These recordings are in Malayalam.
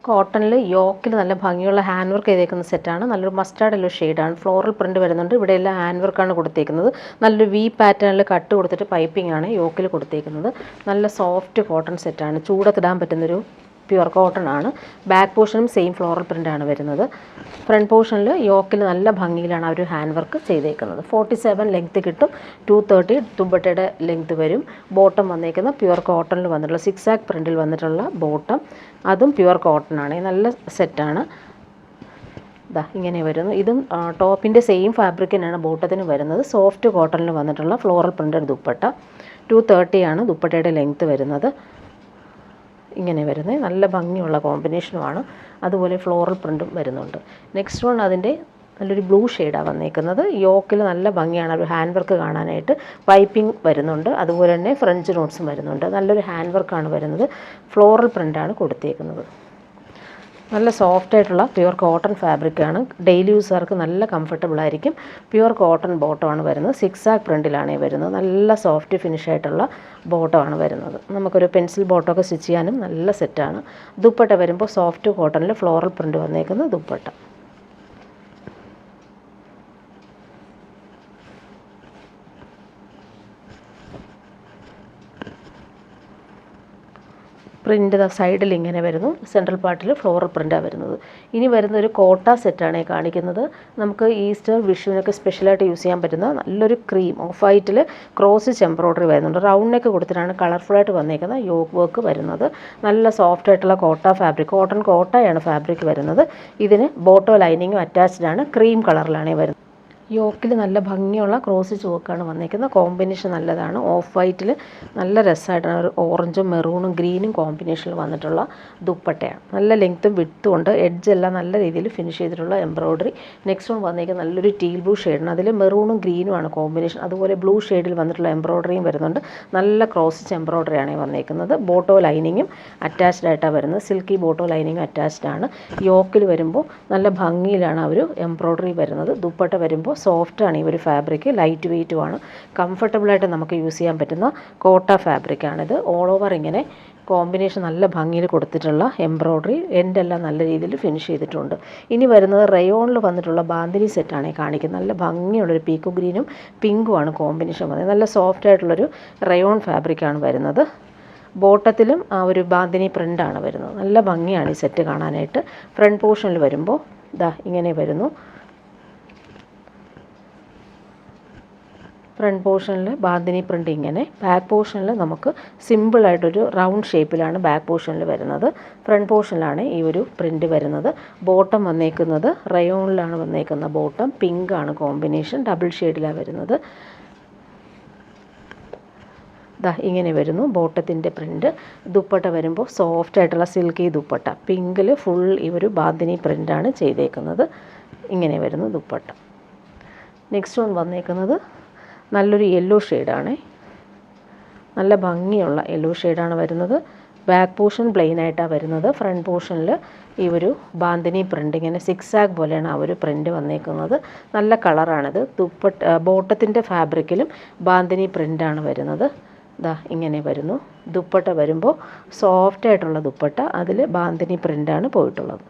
കോട്ടണിൽ യോക്കിൽ നല്ല ഭംഗിയുള്ള ഹാൻഡ് വർക്ക് ചെയ്തേക്കുന്ന സെറ്റാണ്. നല്ലൊരു മസ്റ്റാർഡ് യെല്ലോ ഷെയ്ഡാണ്. ഫ്ലോറൽ പ്രിൻറ്റ് വരുന്നുണ്ട്. ഇവിടെ എല്ലാം ഹാൻഡ് വർക്കാണ് കൊടുത്തേക്കുന്നത്. നല്ലൊരു വി പാറ്റേണിൽ കട്ട് കൊടുത്തിട്ട് പൈപ്പിംഗ് ആണ് യോക്കിൽ കൊടുത്തേക്കുന്നത്. നല്ല സോഫ്റ്റ് കോട്ടൺ സെറ്റാണ്. ചൂടത്തിടാൻ പറ്റുന്നൊരു പ്യുവർ കോട്ടൺ ആണ്. ബാക്ക് പോർഷനും സെയിം ഫ്ലോറൽ പ്രിൻ്റാണ് വരുന്നത്. ഫ്രണ്ട് പോർഷനിൽ യോക്കിൽ നല്ല ഭംഗിയിലാണ് ആ ഒരു ഹാൻഡ് വർക്ക് ചെയ്തേക്കുന്നത്. 47 ലെങ്ത്ത് കിട്ടും. 230 ദുപ്പട്ടയുടെ ലെങ്ത്ത് വരും. ബോട്ടം വന്നേക്കുന്ന പ്യുവർ കോട്ടണിൽ വന്നിട്ടുള്ള സിക്സാക്ക് പ്രിൻറ്റിൽ വന്നിട്ടുള്ള ബോട്ടം, അതും പ്യുവർ കോട്ടൺ ആണ്. നല്ല സെറ്റാണ്. ഇതാ ഇങ്ങനെ വരുന്നു. ഇതും ടോപ്പിൻ്റെ സെയിം ഫാബ്രിക് തന്നെയാണ് ബോട്ടത്തിന് വരുന്നത്. സോഫ്റ്റ് കോട്ടണിൽ വന്നിട്ടുള്ള ഫ്ലോറൽ പ്രിൻ്റഡ് ദുപ്പട്ട. 230 ആണ് ദുപ്പട്ടയുടെ ലെങ്ത്ത് വരുന്നത്. ഇങ്ങനെ വരുന്നത് നല്ല ഭംഗിയുള്ള കോമ്പിനേഷനുമാണ്. അതുപോലെ ഫ്ലോറൽ പ്രിൻറ്റും വരുന്നുണ്ട്. നെക്സ്റ്റ് വൺ അതിൻ്റെ നല്ലൊരു ബ്ലൂ ഷെയ്ഡാണ് വന്നേക്കുന്നത്. യോക്കിൽ നല്ല ഭംഗിയാണ് ഒരു ഹാൻഡ് വർക്ക് കാണാനായിട്ട്. പൈപ്പിംഗ് വരുന്നുണ്ട്. അതുപോലെ തന്നെ ഫ്രഞ്ച് നോട്ട്സും വരുന്നുണ്ട്. നല്ലൊരു ഹാൻഡ് വർക്കാണ് വരുന്നത്. ഫ്ലോറൽ പ്രിൻ്റാണ് കൊടുത്തേക്കുന്നത്. നല്ല സോഫ്റ്റായിട്ടുള്ള പ്യുവർ കോട്ടൺ ഫാബ്രിക്കാണ്. ഡെയിലി യൂസുകാർക്ക് നല്ല കംഫർട്ടബിൾ ആയിരിക്കും. പ്യുവർ കോട്ടൺ ബോട്ടമാണ് വരുന്നത്. സിക്സാക്ക് പ്രിൻറ്റിലാണ് വരുന്നത്. നല്ല സോഫ്റ്റ് ഫിനിഷ് ആയിട്ടുള്ള ബോട്ടമാണ് വരുന്നത്. നമുക്കൊരു പെൻസിൽ ബോട്ടമൊക്കെ സ്റ്റിച്ച് ചെയ്യാനും നല്ല സെറ്റാണ്. ദുപ്പട്ട വരുമ്പോൾ സോഫ്റ്റ് കോട്ടണിൽ ഫ്ലോറൽ പ്രിൻറ്റ് വന്നേക്കുന്ന ദുപ്പട്ട. പ്രിൻ്റ് സൈഡിൽ ഇങ്ങനെ വരുന്നു. സെൻട്രൽ പാർട്ടിൽ ഫ്ലോറൽ പ്രിൻ്റാണ് വരുന്നത്. ഇനി വരുന്ന ഒരു കോട്ട സെറ്റാണ് കാണിക്കുന്നത്. നമുക്ക് ഈസ്റ്റർ വിഷുവിനൊക്കെ സ്പെഷ്യലായിട്ട് യൂസ് ചെയ്യാൻ പറ്റുന്ന നല്ലൊരു ക്രീം ഓഫ് വൈറ്റിൽ ക്രോസ് എംബ്രോയ്ഡറി വരുന്നുണ്ട്. റൗണ്ട് നെക്ക് കൊടുത്തിട്ടാണ് കളർഫുള്ളായിട്ട് വന്നേക്കുന്ന യോക്ക് വർക്ക് വരുന്നത്. നല്ല സോഫ്റ്റ് ആയിട്ടുള്ള കോട്ട ഫാബ്രിക്, കോട്ടൺ കോട്ടയാണ് ഫാബ്രിക് വരുന്നത്. ഇതിന് ബോട്ടോ ലൈനിങ്ങും അറ്റാച്ച്ഡ് ആണ്. ക്രീം കളറിലാണ് വരുന്നത്. യോക്കിൽ നല്ല ഭംഗിയുള്ള ക്രോസ് ചോക്കാണ് വന്നേക്കുന്നത്. കോമ്പിനേഷൻ നല്ലതാണ്. ഓഫ് വൈറ്റിൽ നല്ല രസമായിട്ടാണ് ഒരു ഓറഞ്ചും മെറൂണും ഗ്രീനും കോമ്പിനേഷനിൽ വന്നിട്ടുള്ള ദുപ്പട്ടയാണ്. നല്ല ലെങ്ത്തും വിഡ്ത്തും ഉണ്ട്. എഡ്ജെല്ലാം നല്ല രീതിയിൽ ഫിനിഷ് ചെയ്തിട്ടുള്ള എംബ്രോയ്ഡറി. നെക്സ്റ്റ് വൺ വന്നേക്കുന്നത് നല്ലൊരു ടീൽ ബ്ലൂ ഷെയ്ഡാണ്. അതിൽ മെറൂണും ഗ്രീനുമാണ് കോമ്പിനേഷൻ. അതുപോലെ ബ്ലൂ ഷെയ്ഡിൽ വന്നിട്ടുള്ള എംബ്രോയ്ഡറിയും വരുന്നുണ്ട്. നല്ല ക്രോസ് എംബ്രോയ്ഡറിയാണ് വന്നേക്കുന്നത്. ബോട്ടോ ലൈനിങ്ങും അറ്റാച്ച്ഡ് ആയിട്ടാണ് വരുന്നത്. സിൽക്കി ബോട്ടോ ലൈനിങ്ങും അറ്റാച്ച്ഡ് ആണ്. യോക്കിൽ വരുമ്പോൾ നല്ല ഭംഗിയിലാണ് ആ ഒരു എംബ്രോയ്ഡറി വരുന്നത്. ദുപ്പട്ട വരുമ്പോൾ സോഫ്റ്റാണ് ഈ ഒരു ഫാബ്രിക്. ലൈറ്റ് വെയ്റ്റുമാണ്. കംഫർട്ടബിളായിട്ട് നമുക്ക് യൂസ് ചെയ്യാൻ പറ്റുന്ന കോട്ട ഫാബ്രിക്കാണിത്. ഓൾ ഓവർ ഇങ്ങനെ കോമ്പിനേഷൻ നല്ല ഭംഗിയിൽ കൊടുത്തിട്ടുള്ള എംബ്രോയ്ഡറി എൻഡെല്ലാം നല്ല രീതിയിൽ ഫിനിഷ് ചെയ്തിട്ടുണ്ട്. ഇനി വരുന്നത് റയോണിൽ വന്നിട്ടുള്ള ബാന്തിനി സെറ്റാണ് കാണിക്കുന്നത്. നല്ല ഭംഗിയുള്ളൊരു പീക്കോ ഗ്രീനും പിങ്കുമാണ് കോമ്പിനേഷൻ വന്നത്. നല്ല സോഫ്റ്റ് ആയിട്ടുള്ളൊരു റയോൺ ഫാബ്രിക്കാണ് വരുന്നത്. ബോട്ടത്തിലും ആ ഒരു ബാന്തിനി പ്രിൻ്റാണ് വരുന്നത്. നല്ല ഭംഗിയാണ് ഈ സെറ്റ് കാണാനായിട്ട്. ഫ്രണ്ട് പോർഷനിൽ വരുമ്പോൾ ഇതാ ഇങ്ങനെ വരുന്നു. ഫ്രണ്ട് പോർഷനിൽ ബാന്തിനി പ്രിൻ്റ് ഇങ്ങനെ. ബാക്ക് പോർഷനിൽ നമുക്ക് സിമ്പിളായിട്ടൊരു റൗണ്ട് ഷേപ്പിലാണ് ബാക്ക് പോർഷനിൽ വരുന്നത്. ഫ്രണ്ട് പോർഷനിലാണ് ഈ ഒരു പ്രിൻ്റ് വരുന്നത്. ബോട്ടം വന്നേക്കുന്നത് റയോണിലാണ് വന്നേക്കുന്ന ബോട്ടം. പിങ്കാണ് കോമ്പിനേഷൻ. ഡബിൾ ഷെയ്ഡിലാണ് വരുന്നത്. ദാ ഇങ്ങനെ വരുന്നു ബോട്ടത്തിൻ്റെ പ്രിൻ്റ്. ദുപ്പട്ട വരുമ്പോൾ സോഫ്റ്റ് ആയിട്ടുള്ള സിൽക്കി ദുപ്പട്ട. പിങ്കിൽ ഫുൾ ഈ ഒരു ബാന്തിനി പ്രിൻ്റാണ് ചെയ്തേക്കുന്നത്. ഇങ്ങനെ വരുന്നു ദുപ്പട്ട. നെക്സ്റ്റ് വൺ വന്നേക്കുന്നത് നല്ലൊരു യെല്ലോ ഷെയ്ഡാണ്. നല്ല ഭംഗിയുള്ള യെല്ലോ ഷെയ്ഡാണ് വരുന്നത്. ബാക്ക് പോർഷൻ പ്ലെയിൻ ആയിട്ടാണ് വരുന്നത്. ഫ്രണ്ട് പോർഷനിൽ ഈ ഒരു ബാന്തിനി പ്രിൻ്റ് ഇങ്ങനെ സിക്സാക്ക് പോലെയാണ് ആ ഒരു പ്രിൻ്റ് വന്നേക്കുന്നത്. നല്ല കളറാണിത്. ബോട്ടത്തിൻ്റെ ഫാബ്രിക്കിലും ബാന്തിനി പ്രിൻ്റാണ് വരുന്നത്. ദാ ഇങ്ങനെ വരുന്നു. ദുപ്പട്ട വരുമ്പോൾ സോഫ്റ്റ് ആയിട്ടുള്ള ദുപ്പട്ട. അതിൽ ബാന്തിനി പ്രിൻ്റാണ് പോയിട്ടുള്ളത്.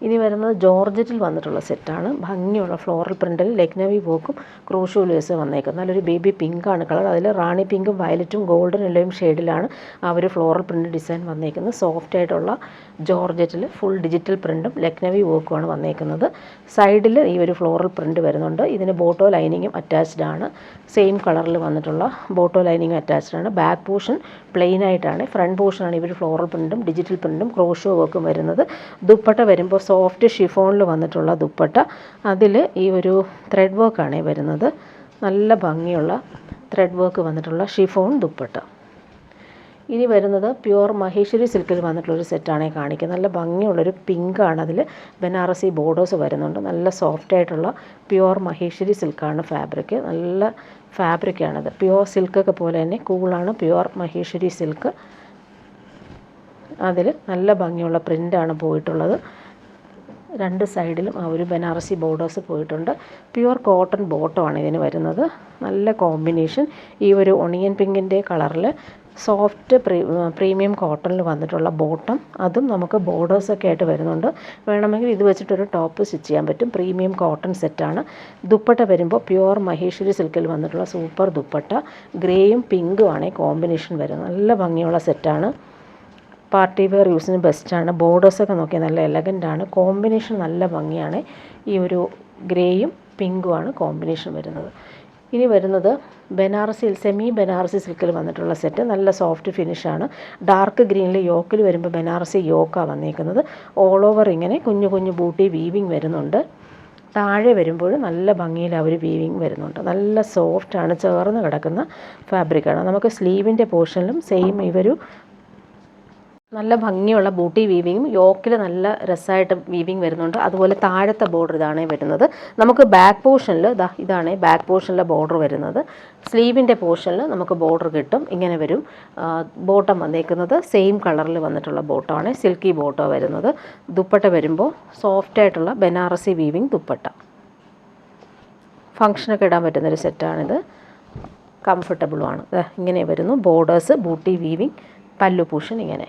ഇനി വരുന്നത് ജോർജറ്റിൽ വന്നിട്ടുള്ള സെറ്റാണ്. ഭംഗിയുള്ള ഫ്ലോറൽ പ്രിൻ്റിൽ ലക്നവി വർക്കും ക്രോഷോ ലേസ് വന്നേക്കുന്നത്. നല്ലൊരു ബേബി പിങ്കാണ് കളർ. അതിൽ റാണി പിങ്കും വയലറ്റും ഗോൾഡൻ യെല്ലോയും ഷെയ്ഡിലാണ് ആ ഒരു ഫ്ലോറൽ പ്രിൻ്റ് ഡിസൈൻ വന്നേക്കുന്നത്. സോഫ്റ്റ് ആയിട്ടുള്ള ജോർജറ്റിൽ ഫുൾ ഡിജിറ്റൽ പ്രിൻ്റും ലക്നവി വർക്കുമാണ് വന്നേക്കുന്നത്. സൈഡിൽ ഈ ഒരു ഫ്ലോറൽ പ്രിൻ്റ് വരുന്നുണ്ട്. ഇതിന് ബോട്ടോ ലൈനിങ്ങും അറ്റാച്ച്ഡ് ആണ്. സെയിം കളറിൽ വന്നിട്ടുള്ള ബോട്ടോ ലൈനിങ്ങും അറ്റാച്ച്ഡ് ആണ്. ബാക്ക് പോർഷൻ പ്ലെയിൻ ആയിട്ടാണ്. ഫ്രണ്ട് പോർഷനാണ് ഇവർ ഫ്ലോറൽ പ്രിൻ്റും ഡിജിറ്റൽ പ്രിൻ്റും ക്രോഷോ വർക്കും വരുന്നത്. ദുപ്പട്ട വരുമ്പോൾ സോഫ്റ്റ് ഷിഫോണിൽ വന്നിട്ടുള്ള ദുപ്പട്ട. അതിൽ ഈ ഒരു ത്രെഡ് വർക്കാണ് വരുന്നത്. നല്ല ഭംഗിയുള്ള ത്രെഡ് വർക്ക് വന്നിട്ടുള്ള ഷിഫോൺ ദുപ്പട്ട. ഇനി വരുന്നത് പ്യുവർ മഹേശ്വരി സിൽക്കിൽ വന്നിട്ടുള്ളൊരു സെറ്റാണ് കാണിക്കുന്നത്. നല്ല ഭംഗിയുള്ളൊരു പിങ്കാണ്. അതിൽ ബനാറസി ബോർഡേഴ്സ് വരുന്നുണ്ട്. നല്ല സോഫ്റ്റ് ആയിട്ടുള്ള പ്യുവർ മഹേശ്വരി സിൽക്കാണ് ഫാബ്രിക്. നല്ല ഫാബ്രിക്കാണത്. പ്യുവർ സിൽക്കൊക്കെ പോലെ തന്നെ കൂളാണ് പ്യുവർ മഹേശ്വരി സിൽക്ക്. അതിൽ നല്ല ഭംഗിയുള്ള പ്രിൻ്റാണ് പോയിട്ടുള്ളത്. രണ്ട് സൈഡിലും ആ ഒരു ബനാറസി ബോർഡേഴ്സ് പോയിട്ടുണ്ട്. പ്യുവർ കോട്ടൺ ബോട്ടമാണ് ഇതിന് വരുന്നത്. നല്ല കോമ്പിനേഷൻ. ഈ ഒരു ഒണിയൻ പിങ്കിൻ്റെ കളറിൽ സോഫ്റ്റ് പ്രീമിയം കോട്ടണിൽ വന്നിട്ടുള്ള ബോട്ടം, അതും നമുക്ക് ബോർഡേഴ്സൊക്കെ ആയിട്ട് വരുന്നുണ്ട്. വേണമെങ്കിൽ ഇത് വെച്ചിട്ടൊരു ടോപ്പ് സ്റ്റിച്ച് ചെയ്യാൻ പറ്റും. പ്രീമിയം കോട്ടൺ സെറ്റാണ്. ദുപ്പട്ട വരുമ്പോൾ പ്യുവർ മഹേശ്വരി സിൽക്കിൽ വന്നിട്ടുള്ള സൂപ്പർ ദുപ്പട്ട. ഗ്രേയും പിങ്കും ആണ് കോമ്പിനേഷൻ വരുന്നത്. നല്ല ഭംഗിയുള്ള സെറ്റാണ്. പാർട്ടി വെയർ യൂസിന് ബെസ്റ്റാണ്. ബോർഡേഴ്സൊക്കെ നോക്കിയാൽ നല്ല എലഗൻ്റാണ്. കോമ്പിനേഷൻ നല്ല ഭംഗിയാണ്. ഈ ഒരു ഗ്രേയും പിങ്കുമാണ് കോമ്പിനേഷൻ വരുന്നത്. ഇനി വരുന്നത് ബനാറസി സെമി ബനാറസി സിൽക്കിൽ വന്നിട്ടുള്ള സെറ്റ്. നല്ല സോഫ്റ്റ് ഫിനിഷാണ്. ഡാർക്ക് ഗ്രീനിൽ യോക്കിൽ വരുമ്പോൾ ബനാറസി യോക്കാണ് വന്നിരിക്കുന്നത്. ഓൾ ഓവർ ഇങ്ങനെ കുഞ്ഞു കുഞ്ഞു ബൂട്ടി വീവിങ് വരുന്നുണ്ട്. താഴെ വരുമ്പോൾ നല്ല ഭംഗിയിൽ അവർ വീവിങ് വരുന്നുണ്ട്. നല്ല സോഫ്റ്റാണ്, ചേർന്ന് കിടക്കുന്ന ഫാബ്രിക്കാണ്. നമുക്ക് സ്ലീവിൻ്റെ പോർഷനിലും സെയിം ഇവരു നല്ല ഭംഗിയുള്ള ബൂട്ടി വീവിങ്ങും യോക്കിൽ നല്ല രസമായിട്ട് വീവിങ് വരുന്നുണ്ട്. അതുപോലെ താഴത്തെ ബോർഡർ ഇതാണ് വരുന്നത്. നമുക്ക് ബാക്ക് പോർഷനിൽ ഇതാണ് ബാക്ക് പോർഷനിലെ ബോർഡർ വരുന്നത്. സ്ലീവിൻ്റെ പോർഷനിൽ നമുക്ക് ബോർഡർ കിട്ടും. ഇങ്ങനെ വരും. ബോട്ടം വന്നേക്കുന്നത് സെയിം കളറിൽ വന്നിട്ടുള്ള ബോട്ടമാണ്. സിൽക്കി ബോട്ടോ വരുന്നത്. ദുപ്പട്ട വരുമ്പോൾ സോഫ്റ്റായിട്ടുള്ള ബനാറസി വീവിങ് ദുപ്പട്ട. ഫങ്ഷനൊക്കെ ഇടാൻ പറ്റുന്നൊരു സെറ്റാണിത്. കംഫർട്ടബിളുമാണ്. ഇങ്ങനെ വരുന്നു. ബോർഡേഴ്സ്, ബൂട്ടി വീവിങ്, പല്ലു പോർഷൻ ഇങ്ങനെ.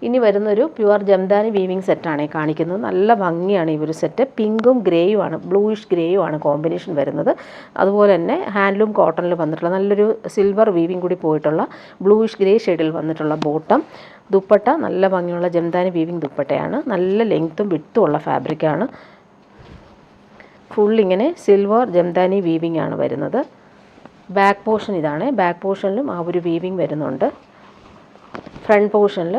ഇനി വരുന്നൊരു പ്യുവർ ജംദാനി വീവിങ് സെറ്റാണ് കാണിക്കുന്നത്. നല്ല ഭംഗിയാണ് ഈ ഒരു സെറ്റ്. പിങ്കും ഗ്രേയും ആണ്, ബ്ലൂയിഷ് ഗ്രേയും ആണ് കോമ്പിനേഷൻ വരുന്നത്. അതുപോലെ തന്നെ ഹാൻഡ്ലൂം കോട്ടണിൽ വന്നിട്ടുള്ള നല്ലൊരു സിൽവർ വീവിങ് കൂടി പോയിട്ടുള്ള ബ്ലൂയിഷ് ഗ്രേ ഷെയ്ഡിൽ വന്നിട്ടുള്ള ബോട്ടം. ദുപ്പട്ട നല്ല ഭംഗിയുള്ള ജംദാനി വീവിങ് ദുപ്പട്ടയാണ്. നല്ല ലെങ്ത്തും വിഡ്ത്തും ഉള്ള ഫാബ്രിക്കാണ്. ഫുൾ ഇങ്ങനെ സിൽവർ ജംദാനി വീവിങ് ആണ് വരുന്നത്. ബാക്ക് പോർഷൻ ഇതാണ്. ബാക്ക് പോർഷനിലും ആ ഒരു വീവിങ് വരുന്നുണ്ട്. ഫ്രണ്ട് പോർഷനിൽ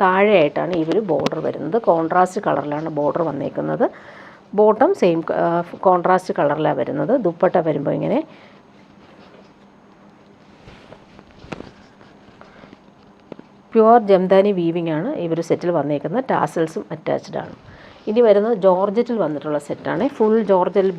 താഴെയായിട്ടാണ് ഈ ഒരു ബോർഡർ വരുന്നത്. കോൺട്രാസ്റ്റ് കളറിലാണ് ബോർഡർ വന്നേക്കുന്നത്. ബോട്ടം സെയിം കോൺട്രാസ്റ്റ് കളറിലാണ് വരുന്നത്. ദുപ്പട്ട വരുമ്പോൾ ഇങ്ങനെ പ്യുവർ ജംദാനി വീവിങ് ആണ് ഈ ഒരു സെറ്റിൽ വന്നേക്കുന്നത്. ടാസൽസും അറ്റാച്ച്ഡ് ആണ്. ഇനി വരുന്നത് ജോർജറ്റിൽ വന്നിട്ടുള്ള സെറ്റാണ്. ഫുൾ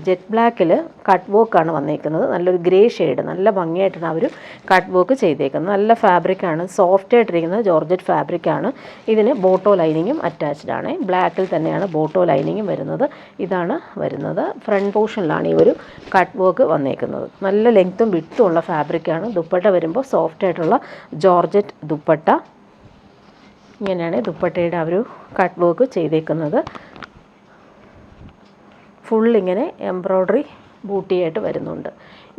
ജെറ്റ് ബ്ലാക്കിൽ കട്ട് വർക്കാണ് വന്നേക്കുന്നത്. നല്ലൊരു ഗ്രേ ഷെയ്ഡ്, നല്ല ഭംഗിയായിട്ടാണ് അവർ കട്ട് വർക്ക് ചെയ്തേക്കുന്നത്. നല്ല ഫാബ്രിക്കാണ്, സോഫ്റ്റ് ആയിട്ടിരിക്കുന്നത് ജോർജറ്റ് ഫാബ്രിക്കാണ്. ഇതിന് ബോട്ടോ ലൈനിങ്ങും അറ്റാച്ച്ഡ് ആണ്. ബ്ലാക്കിൽ തന്നെയാണ് ബോട്ടോ ലൈനിങ്ങും വരുന്നത്. ഇതാണ് വരുന്നത്. ഫ്രണ്ട് പോർഷനിലാണ് ഈ ഒരു കട്ട് വർക്ക് വന്നേക്കുന്നത്. നല്ല ലെങ്ത്തും വിഡ്ത്തും ഉള്ള ഫാബ്രിക്കാണ്. ദുപ്പട്ട വരുമ്പോൾ സോഫ്റ്റ് ആയിട്ടുള്ള ജോർജറ്റ് ദുപ്പട്ട. ഇങ്ങനെയാണ് ദുപ്പട്ടയുടെ ആ ഒരു കട്ട് വർക്ക് ചെയ്തേക്കുന്നത്. ഫുൾ ഇങ്ങനെ എംബ്രോയ്ഡറി ബൂട്ടിയായിട്ട് വരുന്നുണ്ട്.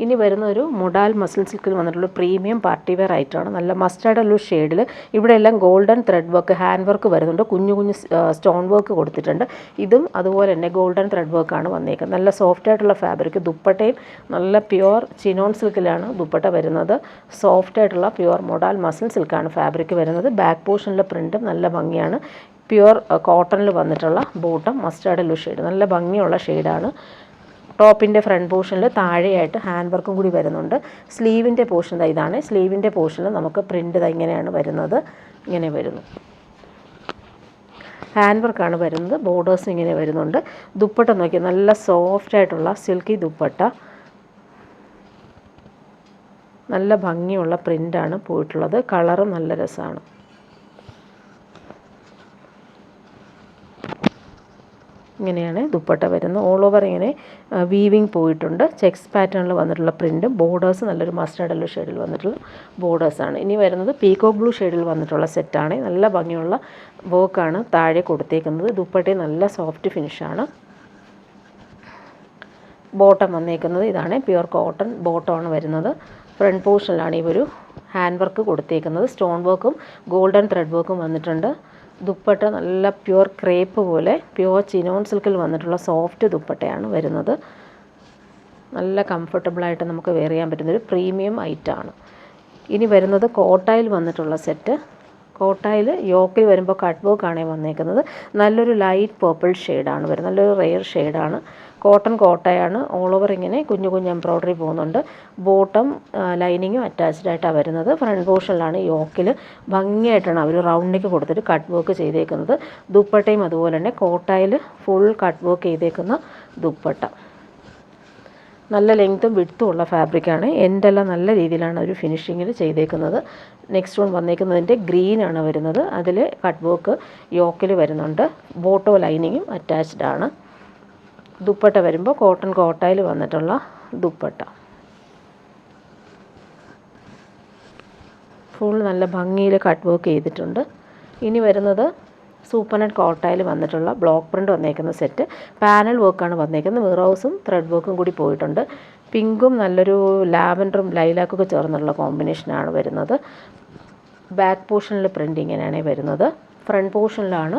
ഇനി വരുന്ന ഒരു മൊഡാൽ മസിൽ സിൽക്കിൽ വന്നിട്ടുള്ള പ്രീമിയം പാർട്ടി വെയർ ആയിട്ടാണ്. നല്ല മസ്റ്റാർഡ് ഒരു ഷെയ്ഡിൽ ഇവിടെ എല്ലാം golden thread work, hand work വരുന്നുണ്ട്. കുഞ്ഞു കുഞ്ഞു സ്റ്റോൺ വർക്ക് കൊടുത്തിട്ടുണ്ട്. ഇതും അതുപോലെ തന്നെ ഗോൾഡൻ ത്രെഡ് വർക്കാണ് വന്നേക്കുന്നത്. നല്ല സോഫ്റ്റ് ആയിട്ടുള്ള ഫാബ്രിക്. ദുപ്പട്ടയും നല്ല പ്യുവർ ചിനോൺ സിൽക്കിലാണ് ദുപ്പട്ട വരുന്നത്. സോഫ്റ്റ് ആയിട്ടുള്ള പ്യുവർ മൊഡാൽ മസിൽ സിൽക്കാണ് ഫാബ്രിക് വരുന്നത്. ബാക്ക് പോർഷനിലെ പ്രിൻറ്റും നല്ല ഭംഗിയാണ്. പ്യുവർ കോട്ടണിൽ വന്നിട്ടുള്ള ബോട്ടം മസ്റ്റാർഡ് യെല്ലോ ഷെയ്ഡ്, നല്ല ഭംഗിയുള്ള ഷെയ്ഡാണ്. ടോപ്പിൻ്റെ ഫ്രണ്ട് പോർഷനിൽ താഴെയായിട്ട് ഹാൻഡ് വർക്കും കൂടി വരുന്നുണ്ട്. സ്ലീവിൻ്റെ പോർഷൻ ഇതാണ്. സ്ലീവിൻ്റെ പോർഷനിൽ നമുക്ക് പ്രിൻ്റ് ഇങ്ങനെയാണ് വരുന്നത്. ഇങ്ങനെ വരുന്നു. ഹാൻഡ് വർക്കാണ് വരുന്നത്. ബോർഡേഴ്സ് ഇങ്ങനെ വരുന്നുണ്ട്. ദുപ്പട്ട നോക്കി നല്ല സോഫ്റ്റ് ആയിട്ടുള്ള സിൽക്കി ദുപ്പട്ട. നല്ല ഭംഗിയുള്ള പ്രിൻ്റാണ് പോയിട്ടുള്ളത്. കളറും നല്ല രസമാണ്. ഇങ്ങനെയാണ് ദുപ്പട്ട വരുന്നത്. ഓൾ ഓവർ ഇങ്ങനെ വീവിങ് പോയിട്ടുണ്ട്. ചെക്സ് പാറ്റേണിൽ വന്നിട്ടുള്ള പ്രിൻറ്റും ബോർഡേഴ്സ് നല്ലൊരു മസ്റ്റാർഡ് യെല്ലോ ഷെയ്ഡിൽ വന്നിട്ടുള്ള ബോർഡേഴ്സാണ്. ഇനി വരുന്നത് പീകോക്ക് ബ്ലൂ ഷെയ്ഡിൽ വന്നിട്ടുള്ള സെറ്റാണ്. നല്ല ഭംഗിയുള്ള വർക്കാണ് താഴെ കൊടുത്തേക്കുന്നത്. ദുപ്പട്ടയും നല്ല സോഫ്റ്റ് ഫിനിഷാണ്. ബോട്ടം വന്നേക്കുന്നത് ഇതാണ്. പ്യുവർ കോട്ടൺ ബോട്ടമാണ് വരുന്നത്. ഫ്രണ്ട് പോർഷനിലാണ് ഈ ഒരു ഹാൻഡ് വർക്ക് കൊടുത്തേക്കുന്നത്. സ്റ്റോൺ വർക്കും ഗോൾഡൻ ത്രെഡ് വർക്കും വന്നിട്ടുണ്ട്. ദുപ്പട്ട നല്ല പ്യുവർ ക്രേപ്പ് പോലെ പ്യുവർ ചിനോൺ സിൽക്കിൽ വന്നിട്ടുള്ള സോഫ്റ്റ് ദുപ്പട്ടയാണ് വരുന്നത്. നല്ല കംഫർട്ടബിളായിട്ട് നമുക്ക് വെയർ ചെയ്യാൻ പറ്റുന്നൊരു പ്രീമിയം ഐറ്റമാണ്. ഇനി വരുന്നത് കോട്ടായിൽ വന്നിട്ടുള്ള സെറ്റ്. കോട്ടായിൽ യോക്കിൽ വരുമ്പോൾ കട്ട് വർക്കാണ് വന്നേക്കുന്നത്. നല്ലൊരു ലൈറ്റ് പേർപ്പിൾ ഷെയ്ഡാണ് വരുന്നത്. നല്ലൊരു റെയർ ഷെയ്ഡാണ്. കോട്ടൺ കോട്ടയാണ്. ഓൾ ഓവർ ഇങ്ങനെ കുഞ്ഞു കുഞ്ഞു എംബ്രോയ്ഡറി പോകുന്നുണ്ട്. ബോട്ടം ലൈനിങ്ങും അറ്റാച്ച്ഡ് ആയിട്ടാണ് വരുന്നത്. ഫ്രണ്ട് പോർഷനിലാണ് യോക്കിൽ ഭംഗിയായിട്ടാണ് അവർ റൗണ്ടിലേക്ക് കൊടുത്തിട്ട് കട്ട് വർക്ക് ചെയ്തേക്കുന്നത്. ദുപ്പട്ടയും അതുപോലെ തന്നെ കോട്ടായിൽ ഫുൾ കട്ട് വർക്ക് ചെയ്തേക്കുന്ന ദുപ്പട്ട. നല്ല ലെങ്ത്തും വിഡ്ത്തും ഉള്ള ഫാബ്രിക്കാണ്. എൻഡെല്ലാം നല്ല രീതിയിലാണ് ഒരു ഫിനിഷിങ്ങിൽ ചെയ്തേക്കുന്നത്. നെക്സ്റ്റ് വൺ വന്നേക്കുന്നതിൻ്റെ ഗ്രീനാണ് വരുന്നത്. അതിൽ കട്ട് വർക്ക് യോക്കിൽ വരുന്നുണ്ട്. ബോട്ടോ ലൈനിങ്ങും അറ്റാച്ച്ഡ് ആണ്. ദുപ്പട്ട വരുമ്പോൾ കോട്ടൺ കോട്ടായിൽ വന്നിട്ടുള്ള ദുപ്പട്ട. ഫുൾ നല്ല ഭംഗിയിൽ കട്ട് വർക്ക് ചെയ്തിട്ടുണ്ട്. ഇനി വരുന്നത് സൂപ്പർ നെറ്റ് കോട്ടയിൽ വന്നിട്ടുള്ള ബ്ലോക്ക് പ്രിൻ്റ് വന്നേക്കുന്ന സെറ്റ്. പാനൽ വർക്കാണ് വന്നേക്കുന്നത്. മിറർ ഹൗസും ത്രെഡ് വർക്കും കൂടി പോയിട്ടുണ്ട്. പിങ്കും നല്ലൊരു ലാവൻഡറും ലൈലാക്കൊക്കെ ചേർന്നുള്ള കോമ്പിനേഷനാണ് വരുന്നത്. ബാക്ക് പോർഷനിൽ പ്രിൻ്റ് ഇങ്ങനെയാണ് വരുന്നത്. ഫ്രണ്ട് പോർഷനിലാണ്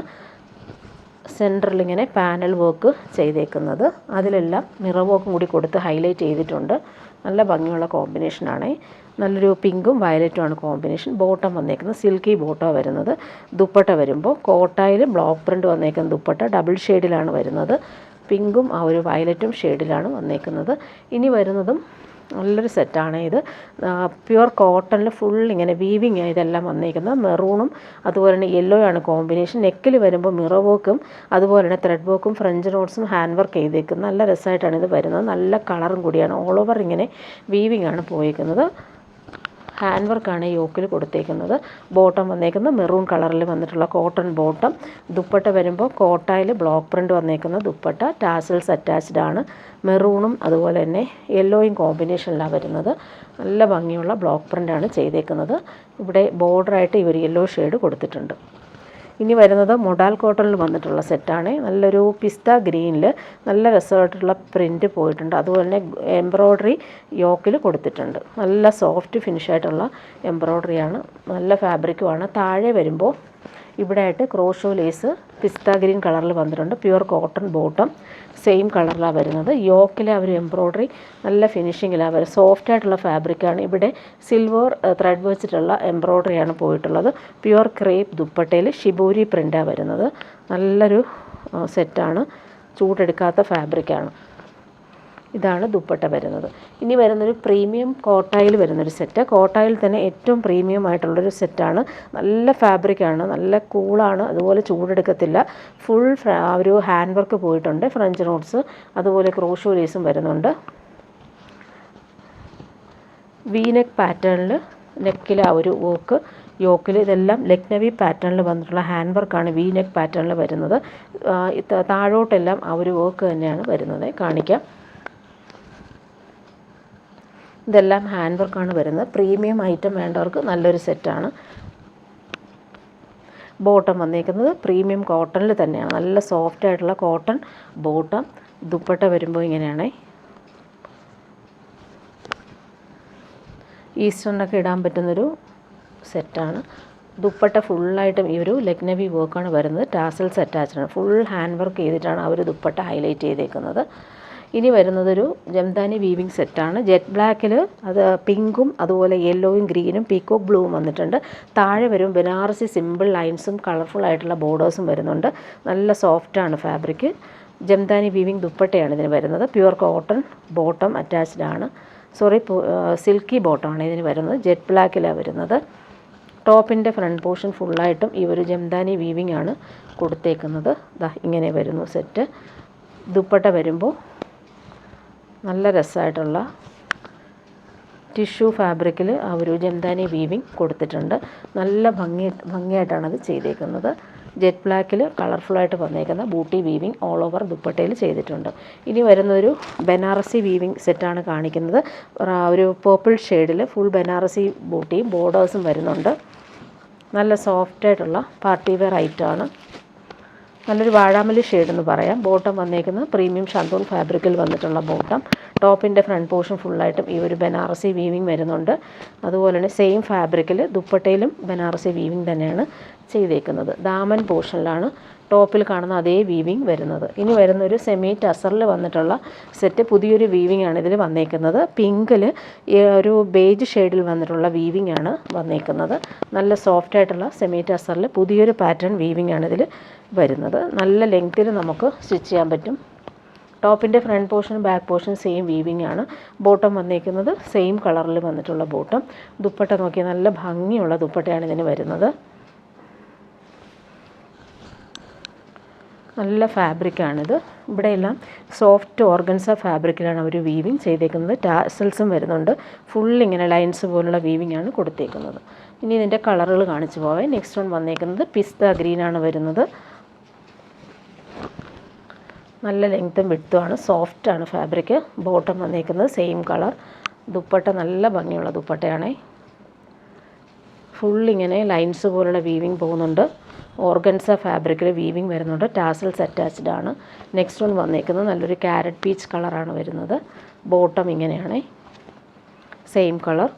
സെൻറ്ററിൽ ഇങ്ങനെ പാനൽ വർക്ക് ചെയ്തേക്കുന്നത്. അതിലെല്ലാം മിറർ വർക്കും കൂടി കൊടുത്ത് ഹൈലൈറ്റ് ചെയ്തിട്ടുണ്ട്. നല്ല ഭംഗിയുള്ള കോമ്പിനേഷനാണ്. നല്ലൊരു പിങ്കും വയലറ്റുമാണ് കോമ്പിനേഷൻ. ബോട്ടം വന്നേക്കുന്നത് സിൽക്കി ബോട്ടമാണ് വരുന്നത്. ദുപ്പട്ട വരുമ്പോൾ കോട്ടയിൽ ബ്ലോക്ക് പ്രിൻ്റ് വന്നേക്കുന്ന ദുപ്പട്ട ഡബിൾ ഷെയ്ഡിലാണ് വരുന്നത്. പിങ്കും ആ ഒരു വയലറ്റും ഷെയ്ഡിലാണ് വന്നേക്കുന്നത്. ഇനി വരുന്നതും നല്ലൊരു സെറ്റാണ് ഇത്. പ്യുവർ കോട്ടണിൽ ഫുൾ ഇങ്ങനെ വീവിങ് ഇതെല്ലാം വന്നേക്കുന്നത്. മെറൂണും അതുപോലെ തന്നെ യെല്ലോ ആണ് കോമ്പിനേഷൻ. നെക്കിൽ വരുമ്പോൾ മിറർ വർക്കും അതുപോലെ തന്നെ ത്രെഡ് വർക്കും ഫ്രഞ്ച് നോട്ട്സും ഹാൻഡ് വർക്ക് ചെയ്തേക്കുന്നത്. നല്ല രസമായിട്ടാണ് ഇത് വരുന്നത്. നല്ല കളറും കൂടിയാണ്. ഓൾ ഓവർ ഇങ്ങനെ വീവിങ് ആണ് പോയേക്കുന്നത്. ഹാൻഡ് വർക്കാണ് യോക്കിൽ കൊടുത്തേക്കുന്നത്. ബോട്ടം വന്നേക്കുന്നത് മെറൂൺ കളറിൽ വന്നിട്ടുള്ള കോട്ടൺ ബോട്ടം. ദുപ്പട്ട വരുമ്പോൾ കോട്ടയിൽ ബ്ലോക്ക് പ്രിൻ്റ് വന്നേക്കുന്ന ദുപ്പട്ട. ടാസൽസ് അറ്റാച്ച്ഡ് ആണ്. മെറൂണും അതുപോലെ തന്നെ യെല്ലോയും കോമ്പിനേഷനിലാണ് വരുന്നത്. നല്ല ഭംഗിയുള്ള ബ്ലോക്ക് പ്രിൻ്റാണ് ചെയ്തേക്കുന്നത്. ഇവിടെ ബോർഡറായിട്ട് ഇവർ യെല്ലോ ഷെയ്ഡ് കൊടുത്തിട്ടുണ്ട്. ഇനി വരുന്നത് മൊഡാൽ കോട്ടണിൽ വന്നിട്ടുള്ള സെറ്റാണ്. നല്ലൊരു പിസ്ത ഗ്രീനിൽ നല്ല രസമായിട്ടുള്ള പ്രിൻ്റ് പോയിട്ടുണ്ട്. അതുപോലെ തന്നെ എംബ്രോയ്ഡറി യോക്കിൽ കൊടുത്തിട്ടുണ്ട്. നല്ല സോഫ്റ്റ് ഫിനിഷായിട്ടുള്ള എംബ്രോയ്ഡറിയാണ്. നല്ല ഫാബ്രിക്കുമാണ്. താഴെ വരുമ്പോൾ ഇവിടെ ആയിട്ട് ക്രോഷോ ലേസ് പിസ്ത ഗ്രീൻ കളറിൽ വന്നിട്ടുണ്ട്. പ്യുവർ കോട്ടൺ ബോട്ടം സെയിം കളറിലാണ് വരുന്നത്. യോക്കിലെ അവർ എംബ്രോയ്ഡറി നല്ല ഫിനിഷിങ്ങിലാണ് വരുന്നത്. സോഫ്റ്റായിട്ടുള്ള ഫാബ്രിക്കാണ്. ഇവിടെ സിൽവർ ത്രെഡ് വെച്ചിട്ടുള്ള എംബ്രോയ്ഡറിയാണ് പോയിട്ടുള്ളത്. പ്യുവർ ക്രേപ്പ് ദുപ്പട്ടയിൽ ഷിബോരി പ്രിൻ്റാണ് വരുന്നത്. നല്ലൊരു സെറ്റാണ്. ചൂടെടുക്കാത്ത ഫാബ്രിക്കാണ്. ഇതാണ് ദുപ്പട്ട വരുന്നത്. ഇനി വരുന്നൊരു പ്രീമിയം കോട്ടായിൽ വരുന്നൊരു സെറ്റ്. കോട്ടായിൽ തന്നെ ഏറ്റവും പ്രീമിയം ആയിട്ടുള്ളൊരു സെറ്റാണ്. നല്ല ഫാബ്രിക്കാണ്. നല്ല കൂളാണ്. അതുപോലെ ചൂടെടുക്കത്തില്ല. ഫുൾ ഒരു ഹാൻഡ് വർക്ക് പോയിട്ടുണ്ട്. ഫ്രഞ്ച് നോട്ട്സ് അതുപോലെ ക്രോഷോ ലേസും വരുന്നുണ്ട്. വീനെക്ക് പാറ്റേണിൽ നെക്കിൽ ആ ഒരു വർക്ക് യോക്കിൽ ഇതെല്ലാം ലക്നവി പാറ്റേണിൽ വന്നിട്ടുള്ള ഹാൻഡ് വർക്കാണ് വീനെക്ക് പാറ്റേണിൽ വരുന്നത്. താഴോട്ടെല്ലാം ആ ഒരു വർക്ക് തന്നെയാണ് വരുന്നത്. കാണിക്കാം. ഇതെല്ലാം ഹാൻഡ് വർക്കാണ് വരുന്നത്. പ്രീമിയം ഐറ്റം വേണ്ടവർക്ക് നല്ലൊരു സെറ്റാണ്. ബോട്ടം വന്നേക്കുന്നത് പ്രീമിയം കോട്ടണിൽ തന്നെയാണ്. നല്ല സോഫ്റ്റ് ആയിട്ടുള്ള കോട്ടൺ ബോട്ടം. ദുപ്പട്ട വരുമ്പോൾ ഇങ്ങനെയാണ്. ഈസ്റ്ററിനൊക്കെ ഇടാൻ പറ്റുന്നൊരു സെറ്റാണ്. ദുപ്പട്ട ഫുള്ളായിട്ടും ഈ ഒരു ലക്നവി വർക്കാണ് വരുന്നത്. ടാസൽസ് അറ്റാച്ച്ഡാണ്. ഫുൾ ഹാൻഡ് വർക്ക് ചെയ്തിട്ടാണ് ആ ഒരു ദുപ്പട്ട ഹൈലൈറ്റ് ചെയ്തേക്കുന്നത്. ഇനി വരുന്നതൊരു ജംദാനി വീവിങ് സെറ്റാണ്. ജെറ്റ് ബ്ലാക്കിൽ അത് പിങ്കും അതുപോലെ യെല്ലോയും ഗ്രീനും പീക്കോക്ക് ബ്ലൂവും വന്നിട്ടുണ്ട്. താഴെ വരും ബനാറസി സിമ്പിൾ ലൈൻസും കളർഫുൾ ആയിട്ടുള്ള ബോർഡേഴ്സും വരുന്നുണ്ട്. നല്ല സോഫ്റ്റാണ് ഫാബ്രിക്. ജംദാനി വീവിങ് ദുപ്പട്ടയാണ് ഇതിന് വരുന്നത്. പ്യുവർ കോട്ടൺ ബോട്ടം അറ്റാച്ച്ഡ് ആണ്. സിൽക്കി ബോട്ടമാണ് ഇതിന് വരുന്നത്. ജെറ്റ് ബ്ലാക്കിലാണ് വരുന്നത്. ടോപ്പിൻ്റെ ഫ്രണ്ട് പോർഷൻ ഫുള്ളായിട്ടും ഈ ഒരു ജംദാനി വീവിങ് ആണ് കൊടുത്തേക്കുന്നത്. ഇങ്ങനെ വരുന്നു സെറ്റ്. ദുപ്പട്ട വരുമ്പോൾ നല്ല രസമായിട്ടുള്ള ടിഷ്യൂ ഫാബ്രിക്കിൽ ആ ഒരു ജംദാനി വീവിങ് കൊടുത്തിട്ടുണ്ട്. നല്ല ഭംഗിയായിട്ടാണ് അത് ചെയ്തേക്കുന്നത്. ജെറ്റ് ബ്ലാക്കിൽ കളർഫുള്ളായിട്ട് വന്നേക്കുന്ന ബൂട്ടി വീവിങ് ഓൾ ഓവർ ദുപ്പട്ടയിൽ ചെയ്തിട്ടുണ്ട്. ഇനി വരുന്നൊരു ബനാറസി വീവിങ് സെറ്റാണ് കാണിക്കുന്നത്. ഒരു പേർപ്പിൾ ഷെയ്ഡിൽ ഫുൾ ബനാറസി ബൂട്ടിയും ബോർഡേഴ്സും വരുന്നുണ്ട്. നല്ല സോഫ്റ്റായിട്ടുള്ള പാർട്ടി വെയർ ഐറ്റമാണ്. നല്ലൊരു വാഴാമല്ലി ഷെയ്ഡ് എന്ന് പറയാം. ബോട്ടം വന്നേക്കുന്നത് പ്രീമിയം ഷന്തൂൺ ഫാബ്രിക്കിൽ വന്നിട്ടുള്ള ബോട്ടം. ടോപ്പിൻ്റെ ഫ്രണ്ട് പോർഷൻ ഫുള്ളായിട്ടും ഈ ഒരു ബനാറസി വീവിങ് വരുന്നുണ്ട്. അതുപോലെ തന്നെ സെയിം ഫാബ്രിക്കിൽ ദുപ്പട്ടയിലും ബനാറസി വീവിങ് തന്നെയാണ് ചെയ്തേക്കുന്നത്. ദാമൻ പോർഷനിലാണ് ടോപ്പിൽ കാണുന്ന അതേ വീവിങ് വരുന്നത്. ഇനി വരുന്നൊരു സെമി ടസറിൽ വന്നിട്ടുള്ള സെറ്റ്. പുതിയൊരു വീവിങ് ആണ് ഇതിൽ വന്നേക്കുന്നത്. പിങ്കിൽ ഒരു ബേജ് ഷെയ്ഡിൽ വന്നിട്ടുള്ള വീവിങ് ആണ് വന്നേക്കുന്നത്. നല്ല സോഫ്റ്റ് ആയിട്ടുള്ള സെമി ടസറിൽ പുതിയൊരു പാറ്റേൺ വീവിങ് ആണ് ഇതിൽ വരുന്നത്. നല്ല ലെങ്ത്തിൽ നമുക്ക് സ്റ്റിച്ച് ചെയ്യാൻ പറ്റും. ടോപ്പിൻ്റെ front portion back portion same weaving ആണ്. ബോട്ടം വന്നേക്കുന്നത് സെയിം കളറിൽ വന്നിട്ടുള്ള ബോട്ടം. ദുപ്പട്ട നോക്കിയാൽ നല്ല ഭംഗിയുള്ള ദുപ്പട്ടയാണ് ഇതിന് വരുന്നത്. നല്ല ഫാബ്രിക്കാണിത്. ഇവിടെയെല്ലാം സോഫ്റ്റ് ഓർഗൻസ ഫാബ്രിക്കിലാണ് അവർ വീവിങ് ചെയ്തേക്കുന്നത്. ടാസൽസും വരുന്നുണ്ട്. ഫുൾ ഇങ്ങനെ ലൈൻസ് പോലുള്ള വീവിങ് ആണ് കൊടുത്തേക്കുന്നത്. ഇനി ഇതിൻ്റെ കളറുകൾ കാണിച്ചു പോവാം. നെക്സ്റ്റ് വൺ വന്നേക്കുന്നത് പിസ്ത ഗ്രീനാണ് വരുന്നത്. നല്ല ലെങ്ത്തും വിഡ്ത്തുമാണ്. സോഫ്റ്റാണ് ഫാബ്രിക്. ബോട്ടം വന്നേക്കുന്നത് സെയിം കളർ. ദുപ്പട്ട നല്ല ഭംഗിയുള്ള ദുപ്പട്ടയാണ്. ഫുൾ ഇങ്ങനെ ലൈൻസ് പോലുള്ള വീവിങ് പോകുന്നുണ്ട്. ഓർഗൻസ ഫാബ്രിക്കിൽ വീവിങ് വരുന്നുണ്ട്. ടാസൽസ് അറ്റാച്ച്ഡ് ആണ്. നെക്സ്റ്റ് വൺ വന്നേക്കുന്നത് നല്ലൊരു ക്യാരറ്റ് പീച്ച് കളറാണ് വരുന്നത്. ബോട്ടം ഇങ്ങനെയാണ്, സെയിം കളർ.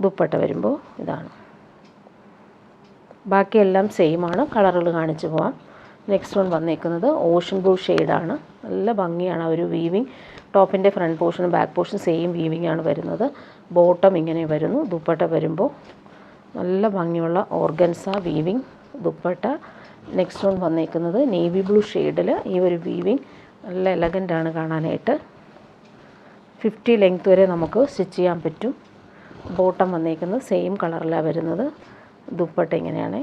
ദുപ്പട്ട വരുമ്പോൾ ഇതാണ്. ബാക്കിയെല്ലാം സെയിം ആണ്. കളറുകൾ കാണിച്ചു പോവാം. നെക്സ്റ്റ് വൺ വന്നേക്കുന്നത് ഓഷൻ ബ്ലൂ ഷെയ്ഡാണ്. നല്ല ഭംഗിയാണ് ആ ഒരു വീവിങ്. ടോപ്പിൻ്റെ ഫ്രണ്ട് പോർഷനും ബാക്ക് പോർഷൻ സെയിം വീവിങ് ആണ് വരുന്നത്. ബോട്ടം ഇങ്ങനെ വരുന്നു. ദുപ്പട്ട വരുമ്പോൾ നല്ല ഭംഗിയുള്ള organza weaving dupatta. Next one വന്നേക്കുന്നത് നേവി ബ്ലൂ ഷെയ്ഡിൽ ഈ ഒരു വീവിങ് നല്ല എലഗൻ്റാണ് കാണാനായിട്ട്. 50 ലെങ്ത് വരെ നമുക്ക് സ്റ്റിച്ച് ചെയ്യാൻ പറ്റും. ബോട്ടം വന്നേക്കുന്നത് സെയിം കളറിലാണ് വരുന്നത്. ദുപ്പട്ട ഇങ്ങനെയാണ്.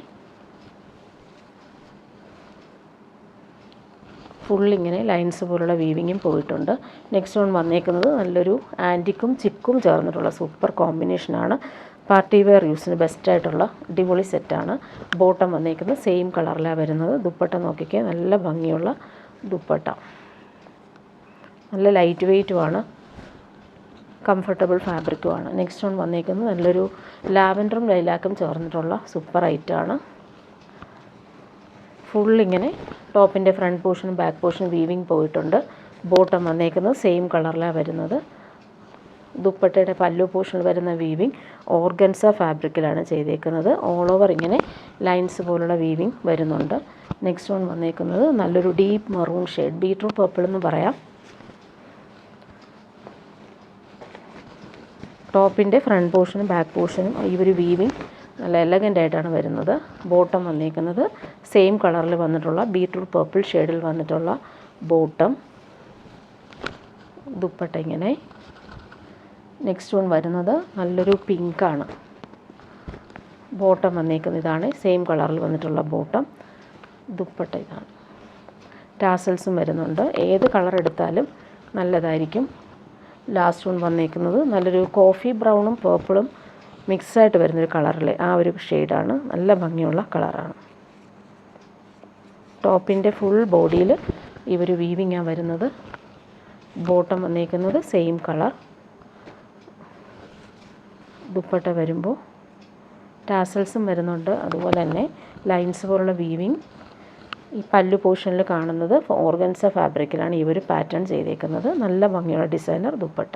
ഫുള്ളിങ്ങനെ ലൈൻസ് പോലുള്ള വീവിങ്ങും പോയിട്ടുണ്ട്. നെക്സ്റ്റ് വൺ വന്നേക്കുന്നത് നല്ലൊരു ആൻറ്റിക്കും ചിക്കും ചേർന്നിട്ടുള്ള സൂപ്പർ കോമ്പിനേഷനാണ്. പാർട്ടി വെയർ യൂസിന് ബെസ്റ്റായിട്ടുള്ള അടിപൊളി സെറ്റാണ്. ബോട്ടം വന്നേക്കുന്നത് സെയിം കളറിലാണ് വരുന്നത്. ദുപ്പട്ട നോക്കിക്കേ, നല്ല ഭംഗിയുള്ള ദുപ്പട്ട. നല്ല ലൈറ്റ് വെയ്റ്റുമാണ്, കംഫർട്ടബിൾ ഫാബ്രിക്കുമാണ്. നെക്സ്റ്റ് വൺ വന്നേക്കുന്നത് നല്ലൊരു ലാവൻഡറും ലൈലാക്കും ചേർന്നിട്ടുള്ള സൂപ്പർ ഐറ്റാണ്. ഫുള്ളിങ്ങനെ ടോപ്പിൻ്റെ ഫ്രണ്ട് പോർഷനും ബാക്ക് പോർഷനും വീവിങ് പോയിട്ടുണ്ട്. ബോട്ടം വന്നേക്കുന്നത് സെയിം കളറിലാണ് വരുന്നത്. ദുപ്പട്ടയുടെ പല്ലു പോർഷനിൽ വരുന്ന വീവിങ് ഓർഗൻസ ഫാബ്രിക്കിലാണ് ചെയ്തേക്കുന്നത്. ഓൾ ഓവർ ഇങ്ങനെ ലൈൻസ് പോലുള്ള വീവിങ് വരുന്നുണ്ട്. നെക്സ്റ്റ് വൺ വന്നേക്കുന്നത് നല്ലൊരു deep maroon shade, beetroot purple എന്ന് പറയാം. ടോപ്പിൻ്റെ ഫ്രണ്ട് പോർഷനും ബാക്ക് പോർഷനും ഈ ഒരു വീവിങ് നല്ല എലഗൻ്റ് ആയിട്ടാണ് വരുന്നത്. ബോട്ടം വന്നേക്കുന്നത് സെയിം കളറിൽ വന്നിട്ടുള്ള ബീട്രൂട്ട് പർപ്പിൾ ഷെയ്ഡിൽ വന്നിട്ടുള്ള ബോട്ടം. ദുപ്പട്ട ഇങ്ങനെ. നെക്സ്റ്റ് വൺ വരുന്നത് നല്ലൊരു പിങ്കാണ്. ബോട്ടം വന്നേക്കുന്നത് ഇതാണ്, സെയിം കളറിൽ വന്നിട്ടുള്ള ബോട്ടം. ദുപ്പട്ട ഇതാണ്. ടാസൽസും വരുന്നുണ്ട്. ഏത് കളർ എടുത്താലും നല്ലതായിരിക്കും. ലാസ്റ്റ് വൺ വന്നേക്കുന്നത് നല്ലൊരു കോഫി ബ്രൗണും പേർപ്പിളും മിക്സായിട്ട് വരുന്നൊരു കളറിൽ ആ ഒരു ഷെയ്ഡാണ്. നല്ല ഭംഗിയുള്ള കളറാണ്. ടോപ്പിൻ്റെ ഫുൾ ബോഡിയിൽ ഈ ഒരു വീവിങ്ങാണ് വരുന്നത്. ബോട്ടം വന്നേക്കുന്നത് സെയിം കളർ. ദുപ്പട്ട വരുമ്പോൾ ടാസൽസും വരുന്നുണ്ട്. അതുപോലെ തന്നെ ലൈൻസ് പോലുള്ള വീവിങ്. ഈ പല്ലു പോർഷനിൽ കാണുന്നത് ഓർഗൻസ ഫാബ്രിക്കിലാണ് ഈ ഒരു പാറ്റേൺ ചെയ്തേക്കുന്നത്. നല്ല ഭംഗിയുള്ള ഡിസൈനർ ദുപ്പട്ട.